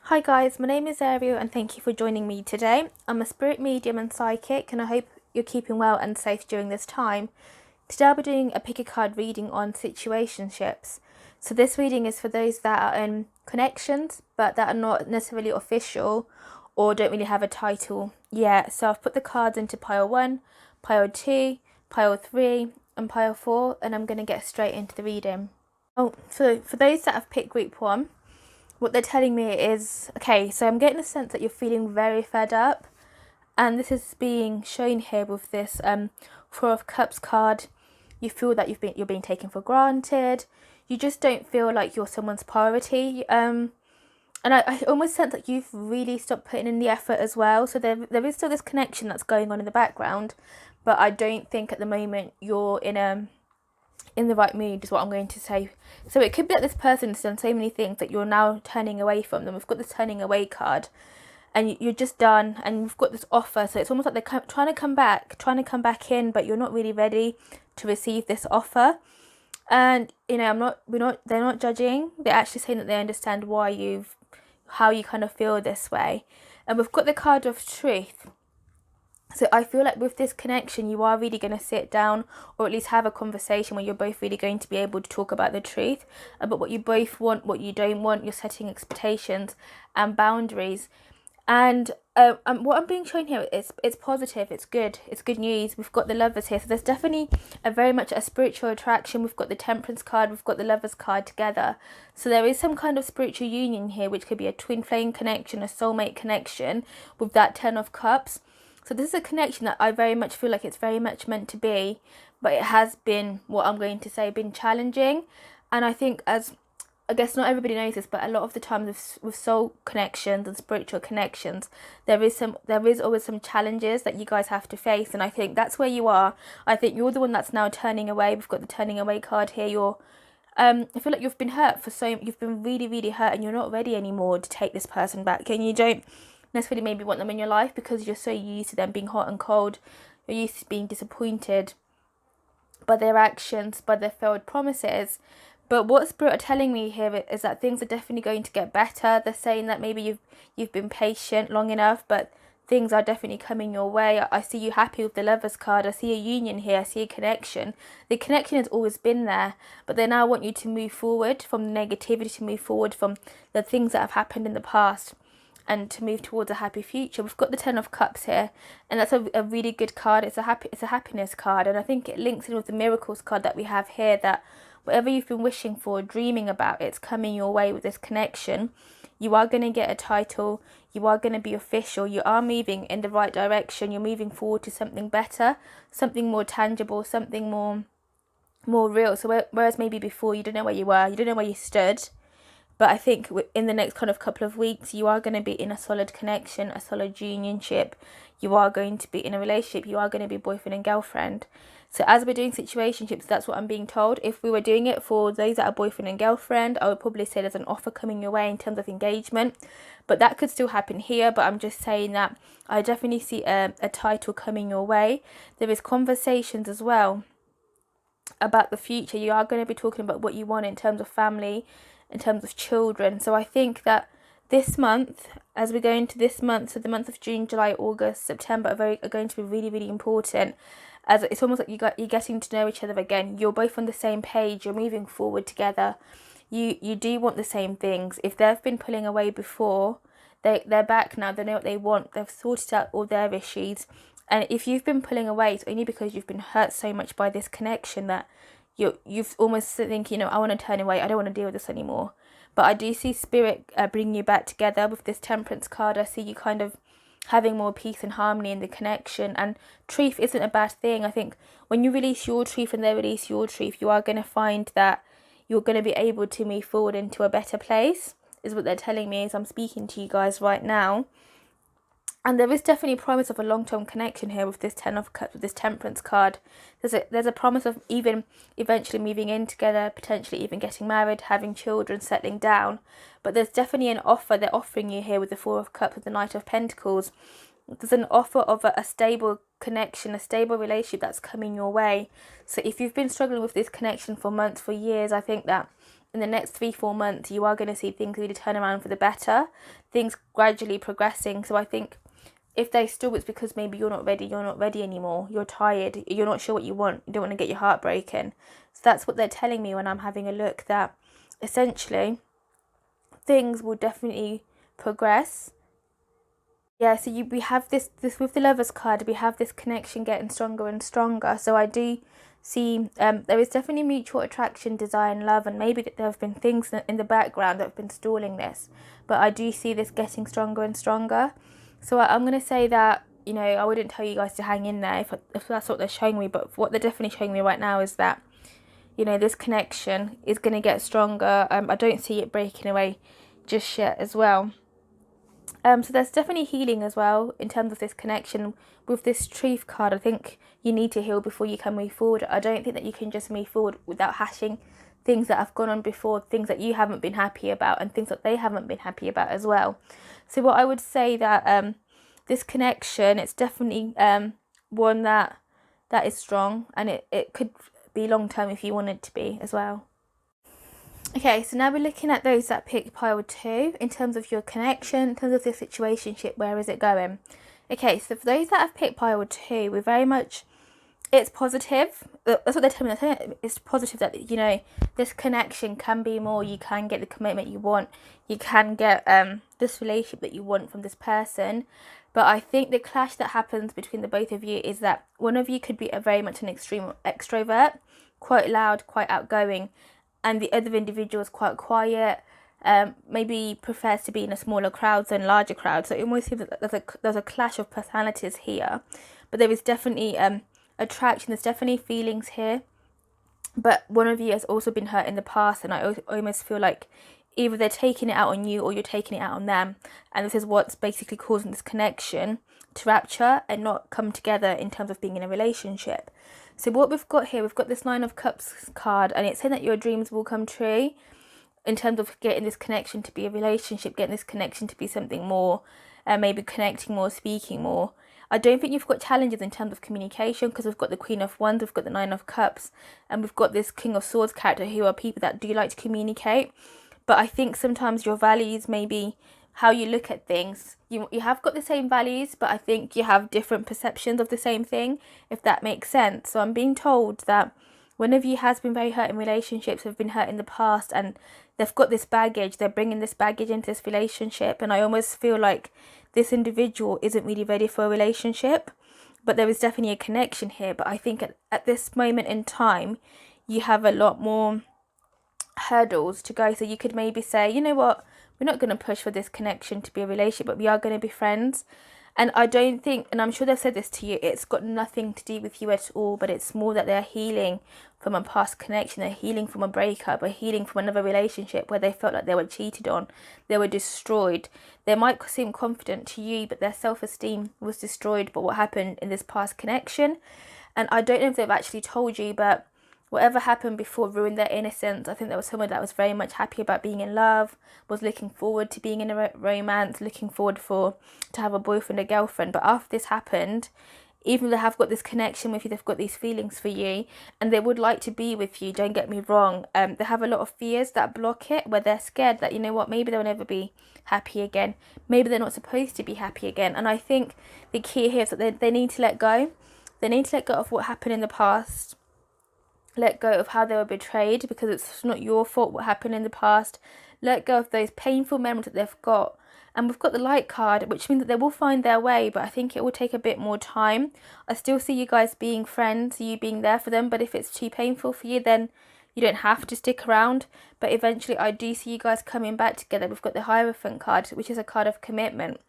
Hi guys, my name is Ariel and thank you for joining me today. I'm a spirit medium and psychic and I hope you're keeping well and safe during this time. Today I'll be doing a pick a card reading on situationships. So this reading is for those that are in connections but that are not necessarily official or don't really have a title yet. So I've put the cards into pile 1, pile 2, pile 3 and pile 4 and I'm going to get straight into the reading. So for those that have picked group 1, what they're telling me is, okay, so I'm getting a sense that you're feeling very fed up, and this is being shown here with this Four of Cups card. You feel that you're being taken for granted. You just don't feel like you're someone's priority. And I almost sense that you've really stopped putting in the effort as well. So there is still this connection that's going on in the background, but I don't think at the moment you're in the right mood is what I'm going to say. So it could be that this person has done so many things that you're now turning away from them. We've got this turning away card and you're just done and we've got this offer. So it's almost like they're trying to come back in, but you're not really ready to receive this offer. And they're not judging. They're actually saying that they understand how you kind of feel this way. And we've got the card of truth. So I feel like with this connection, you are really going to sit down or at least have a conversation where you're both really going to be able to talk about the truth, about what you both want, what you don't want. You're setting expectations and boundaries. And what I'm being shown here is it's positive, it's good news. We've got the Lovers here. So there's definitely very much a spiritual attraction. We've got the Temperance card, we've got the Lovers card together. So there is some kind of spiritual union here, which could be a twin flame connection, a soulmate connection with that Ten of Cups. So this is a connection that I very much feel like it's very much meant to be, but it has been, what I'm going to say, been challenging. And I think, as I guess not everybody knows this, but a lot of the times with soul connections and spiritual connections, there is always some challenges that you guys have to face. And I think that's where you are. I think you're the one that's now turning away. We've got the turning away card here. I feel like you've been you've been really, really hurt and you're not ready anymore to take this person back. And you don't necessarily maybe want them in your life because you're so used to them being hot and cold. You're used to being disappointed by their actions, by their failed promises. But what Spirit are telling me here is that things are definitely going to get better. They're saying that maybe you've been patient long enough, but things are definitely coming your way. I see you happy with the Lovers card. I see a union here. I see a connection. The connection has always been there, but they now want you to move forward from the negativity, to move forward from the things that have happened in the past, and to move towards a happy future. We've got the Ten of Cups here, and that's a really good card. It's a happiness card, and I think it links in with the Miracles card that we have here, that whatever you've been wishing for, dreaming about, it's coming your way with this connection. You are going to get a title. You are going to be official. You are moving in the right direction. You're moving forward to something better, something more tangible, something more real. So whereas maybe before you don't know where you were, you don't know where you stood, but I think in the next kind of couple of weeks, you are going to be in a solid connection, a solid unionship. You are going to be in a relationship. You are going to be boyfriend and girlfriend. So as we're doing situationships, that's what I'm being told. If we were doing it for those that are boyfriend and girlfriend, I would probably say there's an offer coming your way in terms of engagement. But that could still happen here. But I'm just saying that I definitely see a title coming your way. There is conversations as well about the future. You are going to be talking about what you want in terms of family, in terms of children. So I think that this month, as we go into this month, so the month of June, July, August, September are going to be really, really important, as it's almost like you're getting to know each other again. You're both on the same page. You're moving forward together. You do want the same things. If they've been pulling away before, they're back now. They know what they want. They've sorted out all their issues. And if you've been pulling away, it's only because you've been hurt so much by this connection that you've almost think, I want to turn away. I don't want to deal with this anymore. But I do see Spirit bringing you back together with this Temperance card. I see you kind of having more peace and harmony in the connection. And truth isn't a bad thing. I think when you release your truth and they release your truth, you are going to find that you're going to be able to move forward into a better place, is what they're telling me as I'm speaking to you guys right now. And there is definitely a promise of a long-term connection here with this Ten of Cups, with this Temperance card. There's a promise of even eventually moving in together, potentially even getting married, having children, settling down. But there's definitely an offer they're offering you here with the Four of Cups, with the Knight of Pentacles. There's an offer of a stable connection, a stable relationship that's coming your way. So if you've been struggling with this connection for months, for years, I think that in the next 3-4 months, you are going to see things really turn around for the better, things gradually progressing. So I think if they still, it's because maybe you're not ready anymore, you're tired, you're not sure what you want, you don't want to get your heart broken. So that's what they're telling me when I'm having a look, that essentially things will definitely progress. Yeah, so we have this with the Lovers card, we have this connection getting stronger and stronger. So I do see there is definitely mutual attraction, desire and love, and maybe that there have been things in the background that have been stalling this, but I do see this getting stronger and stronger. So I'm going to say that, I wouldn't tell you guys to hang in there if that's what they're showing me, but what they're definitely showing me right now is that, this connection is going to get stronger. I don't see it breaking away just yet as well. So there's definitely healing as well in terms of this connection. With this Truth card, I think you need to heal before you can move forward. I don't think that you can just move forward without hashing things that have gone on before, things that you haven't been happy about and things that they haven't been happy about as well. So what I would say that this connection, it's definitely one that is strong, and it could be long term if you want it to be as well. Okay, so now we're looking at those that pick pile 2 in terms of your connection, in terms of the situationship, where is it going? Okay, so for those that have picked pile 2, we're very much, it's positive. That's what they're telling me. It's positive that, this connection can be more. You can get the commitment you want. You can get this relationship that you want from this person. But I think the clash that happens between the both of you is that one of you could be very much an extreme extrovert, quite loud, quite outgoing, and the other individual is quite quiet, maybe prefers to be in a smaller crowd than larger crowds. So it almost seems that there's a clash of personalities here. But there is definitely attraction, there's definitely feelings here. But one of you has also been hurt in the past, and I almost feel like either they're taking it out on you or you're taking it out on them. And this is what's basically causing this connection to rupture and not come together in terms of being in a relationship. So what we've got here, we've got this 9 of Cups card, and it's saying that your dreams will come true in terms of getting this connection to be a relationship, getting this connection to be something more, maybe connecting more, speaking more. I don't think you've got challenges in terms of communication, because we've got the Queen of Wands, we've got the 9 of Cups, and we've got this King of Swords character, who are people that do like to communicate. But I think sometimes your values, maybe how you look at things, you have got the same values, but I think you have different perceptions of the same thing, if that makes sense. So I'm being told that one of you has been very hurt in relationships, have been hurt in the past, and they've got this baggage, they're bringing this baggage into this relationship, and I almost feel like this individual isn't really ready for a relationship. But there is definitely a connection here, but I think at this moment in time, you have a lot more hurdles to go. So you could maybe say, you know what, we're not going to push for this connection to be a relationship, but we are going to be friends. And I don't think, and I'm sure they've said this to you, it's got nothing to do with you at all, but it's more that they're healing from a past connection, they're healing from a breakup, or healing from another relationship where they felt like they were cheated on, they were destroyed. They might seem confident to you, but their self-esteem was destroyed by what happened in this past connection. And I don't know if they've actually told you, but whatever happened before ruined their innocence. I think there was someone that was very much happy about being in love, was looking forward to being in a romance, looking forward to have a boyfriend or girlfriend. But after this happened, even though they have got this connection with you, they've got these feelings for you, and they would like to be with you, don't get me wrong. They have a lot of fears that block it, where they're scared that, you know what, maybe they'll never be happy again. Maybe they're not supposed to be happy again. And I think the key here is that they need to let go. They need to let go of what happened in the past. Let go of how they were betrayed, because it's not your fault what happened in the past. Let go of those painful memories that they've got. And we've got the Light card, which means that they will find their way, but I think it will take a bit more time. I still see you guys being friends, you being there for them, but if it's too painful for you, then you don't have to stick around. But eventually I do see you guys coming back together. We've got the Hierophant card, which is a card of commitment.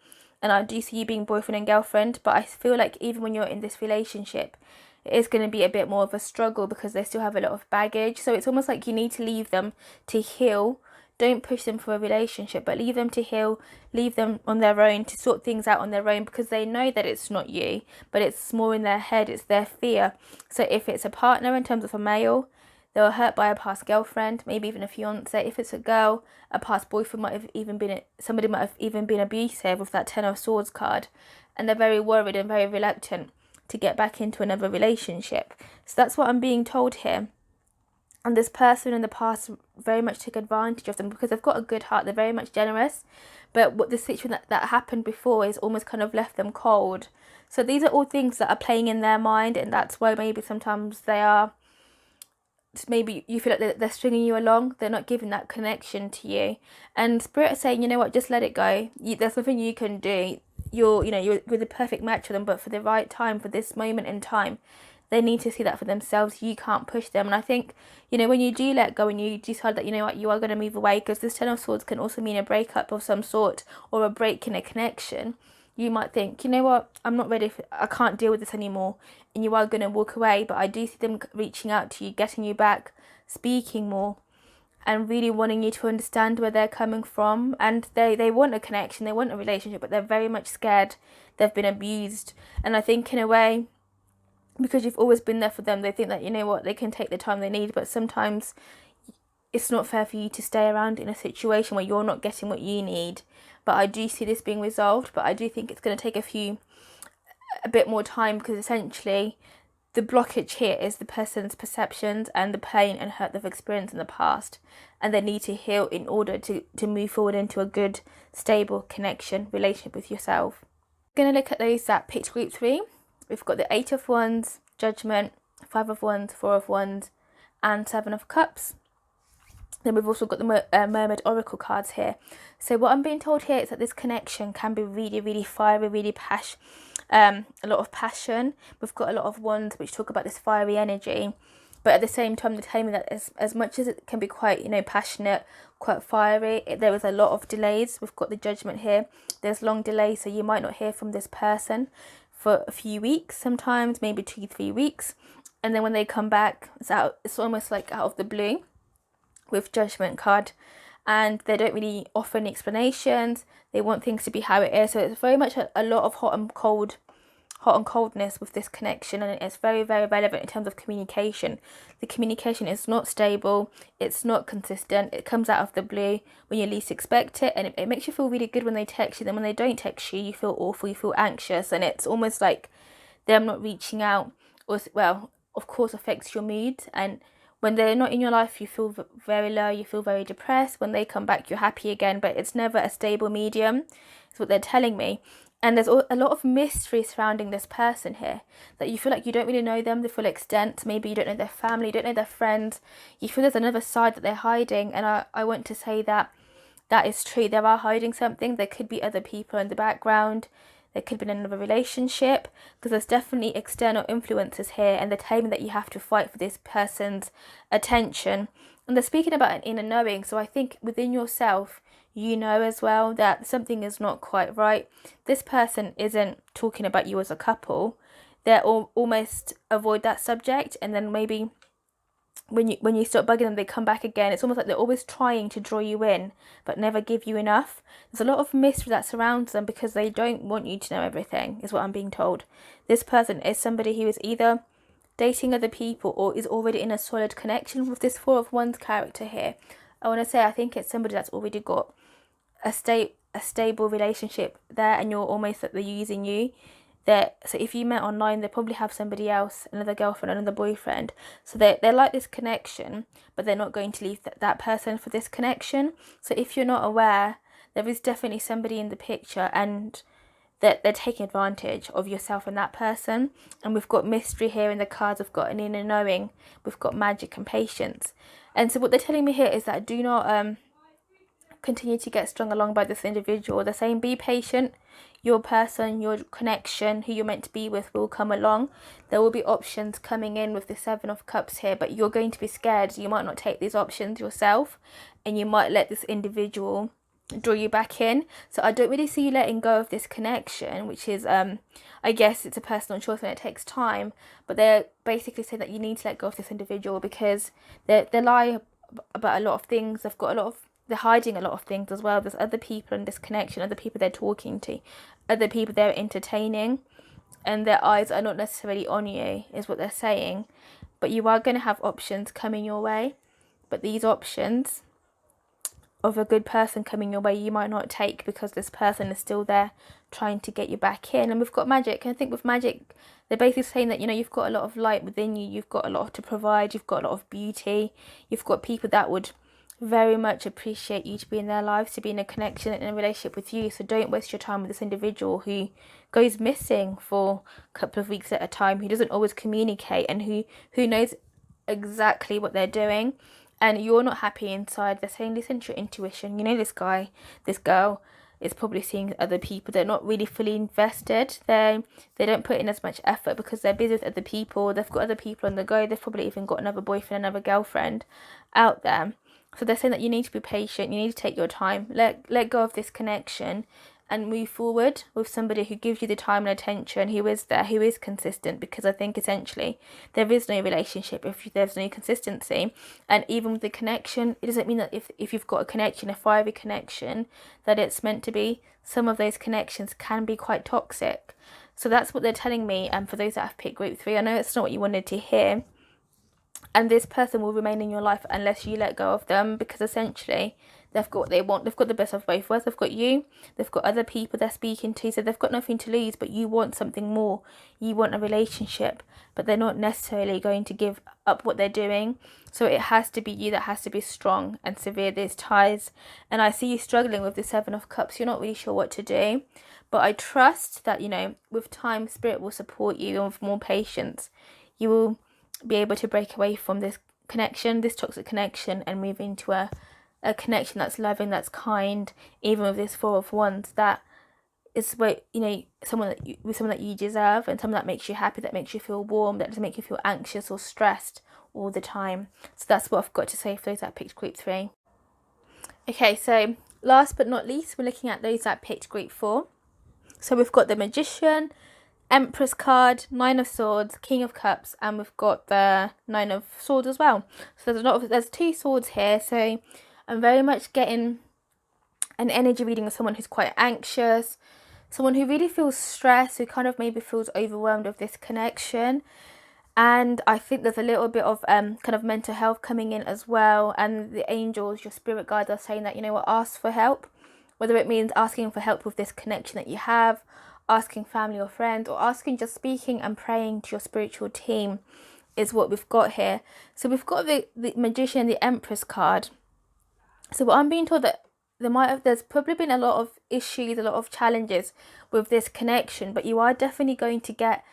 And I do see you being boyfriend and girlfriend, but I feel like even when you're in this relationship, it is going to be a bit more of a struggle, because they still have a lot of baggage. So it's almost like you need to leave them to heal. Don't push them for a relationship, but leave them to heal, leave them on their own to sort things out on their own, because they know that it's not you, but it's more in their head, it's their fear. So if it's a partner, in terms of a male, they were hurt by a past girlfriend, maybe even a fiance. If it's a girl, a past boyfriend might have even been abusive with that 10 of Swords card, and they're very worried and very reluctant to get back into another relationship. So that's what I'm being told here. And this person in the past very much took advantage of them because they've got a good heart. They're very much generous. But what the situation that happened before is almost kind of left them cold. So these are all things that are playing in their mind, and that's why maybe sometimes they are, maybe you feel like they're stringing you along. They're not giving that connection to you. And Spirit is saying, you know what, just let it go. There's nothing you can do. You're the perfect match for them, but for the right time, for this moment in time, they need to see that for themselves. You can't push them. And I think, when you do let go and you decide that, you know what, you are going to move away, because this Ten of Swords can also mean a breakup of some sort or a break in a connection. You might think, you know what, I'm not ready I can't deal with this anymore, and you are going to walk away. But I do see them reaching out to you, getting you back, speaking more, and really wanting you to understand where they're coming from. And they want a connection, they want a relationship, but they're very much scared. They've been abused. And I think in a way, because you've always been there for them, they think that, you know what, they can take the time they need. But sometimes it's not fair for you to stay around in a situation where you're not getting what you need. But I do see this being resolved, but I do think it's going to take a bit more time, because essentially the blockage here is the person's perceptions and the pain and hurt they've experienced in the past, and they need to heal in order to move forward into a good, stable connection, relationship with yourself. We're going to look at those that picked group 3. We've got the 8 of Wands, Judgment, 5 of Wands, 4 of Wands, and 7 of Cups. Then we've also got the Mermaid Oracle cards here. So what I'm being told here is that this connection can be really, really fiery, really a lot of passion. We've got a lot of Wands which talk about this fiery energy, but at the same time they're telling me that as much as it can be quite, passionate, quite fiery, there is a lot of delays. We've got the Judgment here. There's long delays, so you might not hear from this person for a few weeks, sometimes maybe 2-3 weeks, and then when they come back, it's almost like out of the blue with Judgment card, and they don't really offer any explanations. They want things to be how it is. So it's very much a lot of hot and coldness with this connection, and it's very, very relevant in terms of communication. The communication is not stable, it's not consistent, it comes out of the blue when you least expect it, and it makes you feel really good when they text you. Then when they don't text you, you feel awful, you feel anxious, and it's almost like them not reaching out, or, well, of course affects your mood. And when they're not in your life, you feel very low, you feel very depressed. When they come back, you're happy again, but it's never a stable medium, is what they're telling me. And there's a lot of mystery surrounding this person here, that you feel like you don't really know them, the full extent. Maybe you don't know their family, you don't know their friends. You feel there's another side that they're hiding. And I want to say that is true. They are hiding something. There could be other people in the background. There could be another relationship, because there's definitely external influences here, and they're telling me that you have to fight for this person's attention. And they're speaking about an inner knowing. So I think within yourself, you know as well that something is not quite right. This person isn't talking about you as a couple. They're almost avoid that subject, and then maybe when you start bugging them, they come back again. It's almost like they're always trying to draw you in, but never give you enough. There's a lot of mystery that surrounds them, because they don't want you to know everything, is what I'm being told. This person is somebody who is either dating other people or is already in a solid connection with this 4 of Wands character here. I want to say I think it's somebody that's already got a stable relationship there, and you're almost like they're using you. So if you met online, they probably have somebody else, another girlfriend, another boyfriend. So they're like this connection, but they're not going to leave that person for this connection. So if you're not aware, there is definitely somebody in the picture, and that they're taking advantage of yourself and that person. And we've got mystery here in the cards. We've got an inner knowing. We've got magic and patience. And so what they're telling me here is that do not continue to get strung along by this individual. They're saying be patient. Your person, your connection, who you're meant to be with, will come along. There will be options coming in with the 7 of Cups here, but you're going to be scared. You might not take these options yourself, and you might let this individual draw you back in. So I don't really see you letting go of this connection, which is I guess it's a personal choice and it takes time, but they're basically saying that you need to let go of this individual, because they lie about a lot of things. They're hiding a lot of things as well. There's other people in this connection, other people they're talking to, other people they're entertaining, and their eyes are not necessarily on you, is what they're saying. But you are going to have options coming your way, but these options of a good person coming your way you might not take, because this person is still there trying to get you back in. And we've got magic, and I think with magic they're basically saying that, you know, you've got a lot of light within you, you've got a lot to provide, you've got a lot of beauty, you've got people that would very much appreciate you to be in their lives, to be in a connection and in a relationship with you. So don't waste your time with this individual who goes missing for a couple of weeks at a time, who doesn't always communicate, and who knows exactly what they're doing, and you're not happy inside. They're saying, listen to your intuition. You know, this guy, this girl is probably seeing other people. They're not really fully invested. They don't put in as much effort because they're busy with other people. They've got other people on the go. They've probably even got another boyfriend, another girlfriend out there. So they're saying that you need to be patient. You need to take your time. Let go of this connection and move forward with somebody who gives you the time and attention, who is there, who is consistent. Because I think essentially there is no relationship if there's no consistency. And even with the connection, it doesn't mean that if you've got a connection, a fiery connection, that it's meant to be. Some of those connections can be quite toxic. So that's what they're telling me. And for those that have picked group 3, I know it's not what you wanted to hear. And this person will remain in your life unless you let go of them, because essentially they've got what they want. They've got the best of both worlds. They've got you, they've got other people they're speaking to, so they've got nothing to lose, but you want something more. You want a relationship, but they're not necessarily going to give up what they're doing. So it has to be you that has to be strong and severe these ties. And I see you struggling with the 7 of Cups. You're not really sure what to do, but I trust that, you know, with time, Spirit will support you, and with more patience you will be able to break away from this connection, this toxic connection, and move into a connection that's loving, that's kind. Even with this 4 of Wands, that is what, you know, someone that you deserve, and someone that makes you happy, that makes you feel warm, that doesn't make you feel anxious or stressed all the time. So that's what I've got to say for those that picked group 3. Okay, so last but not least, we're looking at those that picked group 4. So we've got the Magician, Empress card, 9 of Swords, King of Cups, and we've got the 9 of Swords as well. So there's 2 swords here. So I'm very much getting an energy reading of someone who's quite anxious, someone who really feels stressed, who kind of maybe feels overwhelmed with this connection. And I think there's a little bit of kind of mental health coming in as well. And the angels, your spirit guides, are saying that, you know what, ask for help. Whether it means asking for help with this connection that you have, asking family or friends, or asking, just speaking and praying to your spiritual team, is what we've got here. So we've got the Magician and the Empress card. So what I'm being told, that there's probably been a lot of issues, a lot of challenges with this connection, but you are definitely going to get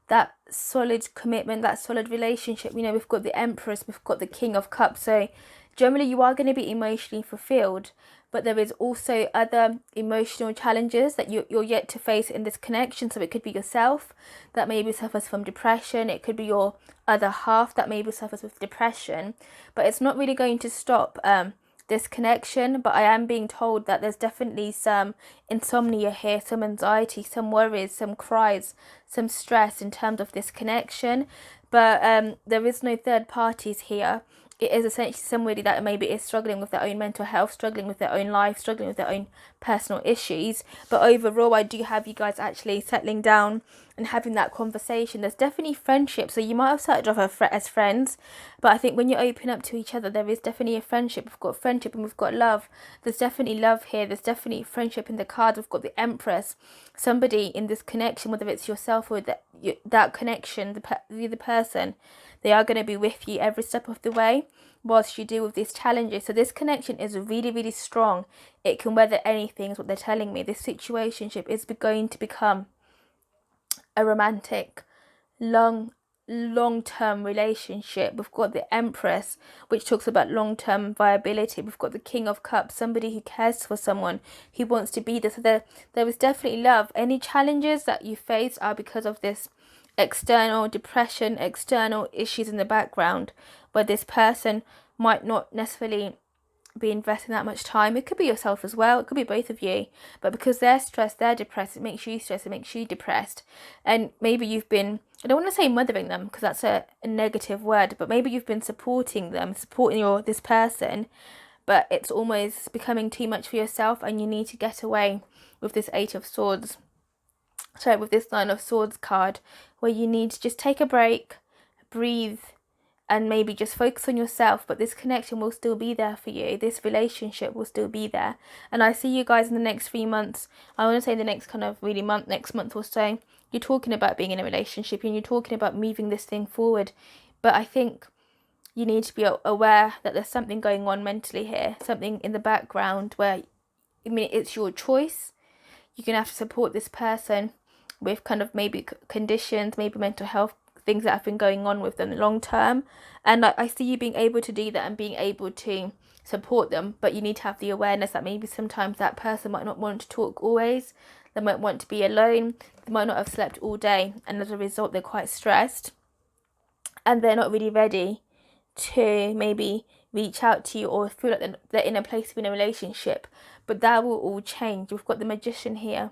that solid commitment, that solid relationship. You know, we've got the Empress, we've got the King of Cups. So generally you are going to be emotionally fulfilled, but there is also other emotional challenges that you're yet to face in this connection. So it could be yourself that maybe suffers from depression. It could be your other half that maybe suffers with depression. But it's not really going to stop this connection. But I am being told that there's definitely some insomnia here, some anxiety, some worries, some cries, some stress in terms of this connection. But there is no third parties here. It is essentially somebody that maybe is struggling with their own mental health, struggling with their own life, struggling with their own personal issues. But overall, I do have you guys actually settling down and having that conversation. There's definitely friendship. So you might have started off as friends, but I think when you open up to each other, there is definitely a friendship. We've got friendship and we've got love. There's definitely love here. There's definitely friendship in the cards. We've got the Empress. Somebody in this connection, whether it's yourself or that connection, the other person, they are going to be with you every step of the way whilst you deal with these challenges. So this connection is really, really strong. It can weather anything, is what they're telling me. This situationship is going to become a romantic, long-term relationship. We've got the Empress, which talks about long-term viability. We've got the King of Cups, somebody who cares for someone, who wants to be there. So there is definitely love. Any challenges that you face are because of this external depression, external issues in the background, where this person might not necessarily be investing that much time. It could be yourself as well, it could be both of you, but because they're stressed, they're depressed, it makes you stressed, it makes you depressed. And maybe you've been, I don't want to say mothering them because that's a negative word, but maybe you've been supporting them, supporting this person, but it's almost becoming too much for yourself, and you need to get away with this 8 of Swords. So with this 9 of Swords card, where you need to just take a break, breathe, and maybe just focus on yourself, but this connection will still be there for you. This relationship will still be there. And I see you guys in the next 3 months. I want to say the next kind of really next month or so, you're talking about being in a relationship and you're talking about moving this thing forward. But I think you need to be aware that there's something going on mentally here, something in the background where, I mean, it's your choice. You're going to have to support this person with kind of maybe conditions, maybe mental health things that have been going on with them long term. And I see you being able to do that and being able to support them, but you need to have the awareness that maybe sometimes that person might not want to talk always. They might want to be alone. They might not have slept all day, and as a result they're quite stressed and they're not really ready to maybe reach out to you or feel like they're in a place of in a relationship. But that will all change. We've got the Magician here,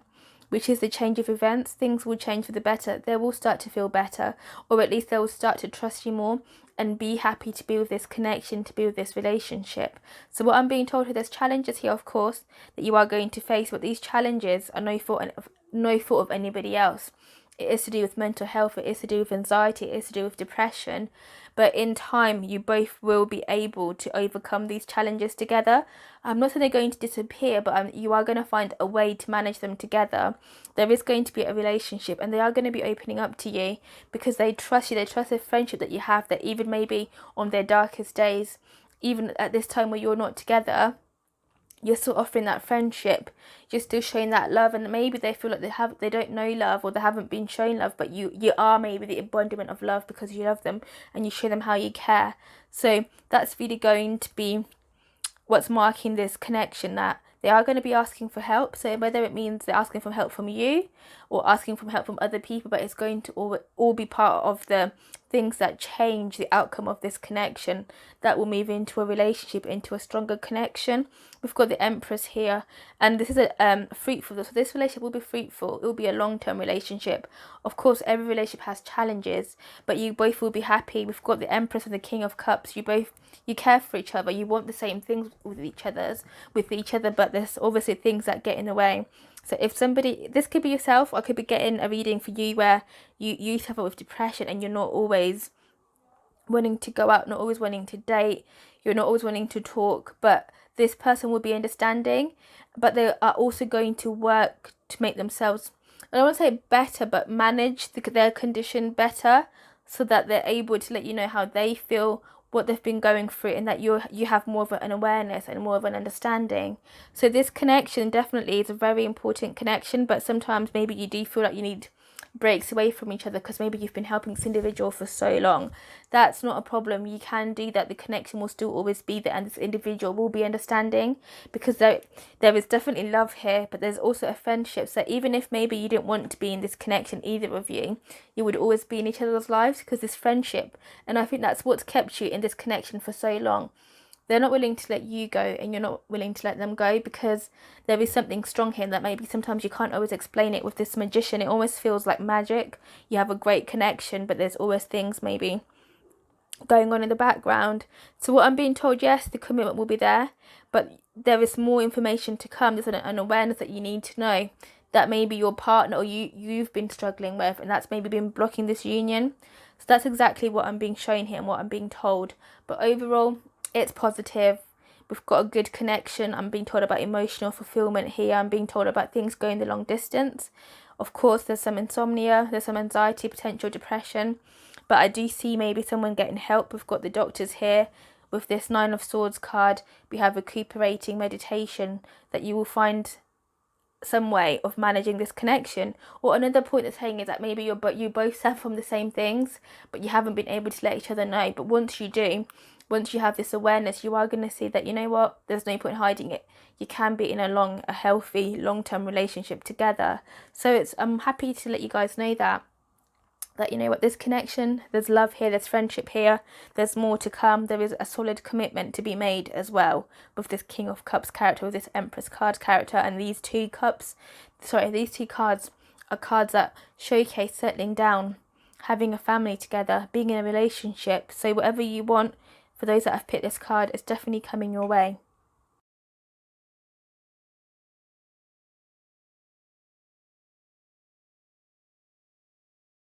which is the change of events. Things will change for the better. They will start to feel better, or at least they will start to trust you more and be happy to be with this connection, to be with this relationship. So what I'm being told here, there's challenges here, of course, that you are going to face, but these challenges are no fault of anybody else. It is to do with mental health, it is to do with anxiety, it is to do with depression. But in time, you both will be able to overcome these challenges together. I'm not saying they're going to disappear, but you are going to find a way to manage them together. There is going to be a relationship, and they are going to be opening up to you because they trust you. They trust the friendship that you have, that even maybe on their darkest days, even at this time where you're not together, you're still offering that friendship, you're still showing that love. And maybe they feel like they don't know love, or they haven't been shown love, but you are maybe the embodiment of love because you love them and you show them how you care. So that's really going to be what's marking this connection, that they are going to be asking for help. So whether it means they're asking for help from you or asking for help from other people, but it's going to all be part of the things that change the outcome of this connection, that will move into a relationship, into a stronger connection. We've got the Empress here, and this is a fruitful. So this relationship will be fruitful. It will be a long-term relationship. Of course, every relationship has challenges, but you both will be happy. We've got the Empress and the King of Cups. You care for each other. You want the same things with each other, but there's obviously things that get in the way. So if somebody, this could be yourself, or could be getting a reading for you where you suffer with depression and you're not always wanting to go out, not always wanting to date, you're not always wanting to talk, but this person will be understanding, but they are also going to work to make themselves, I don't want to say better, but manage their condition better, so that they're able to let you know how they feel, what they've been going through, and that you have more of an awareness and more of an understanding. So this connection definitely is a very important connection, but sometimes maybe you do feel like you need breaks away from each other because maybe you've been helping this individual for so long. That's not a problem. You can do that. The connection will still always be there, and this individual will be understanding, because there is definitely love here, but there's also a friendship. So even if maybe you didn't want to be in this connection, either of you would always be in each other's lives because this friendship. And I think that's what's kept you in this connection for so long. They're not willing to let you go, and you're not willing to let them go, because there is something strong here that maybe sometimes you can't always explain it. With this Magician, it almost feels like magic. You have a great connection, but there's always things maybe going on in the background. So what I'm being told, yes, the commitment will be there, but there is more information to come. There's an awareness that you need to know that maybe your partner or you've been struggling with, and that's maybe been blocking this union. So that's exactly what I'm being shown here and what I'm being told. But overall, it's positive. We've got a good connection. I'm being told about emotional fulfillment here. I'm being told about things going the long distance. Of course, there's some insomnia, there's some anxiety, potential depression, but I do see maybe someone getting help. We've got the doctors here. With this Nine of Swords card, we have recuperating meditation, that you will find some way of managing this connection. Or another point that's saying is that maybe you both suffer from the same things, but you haven't been able to let each other know. But once you do, once you have this awareness, you are going to see that, you know what, there's no point hiding it. You can be in a healthy, long-term relationship together. So I'm happy to let you guys know that you know what, this connection, there's love here, there's friendship here, there's more to come. There is a solid commitment to be made as well with this King of Cups character, with this Empress card character, and these two cards are cards that showcase settling down, having a family together, being in a relationship. So whatever you want, for those that have picked this card, it's definitely coming your way.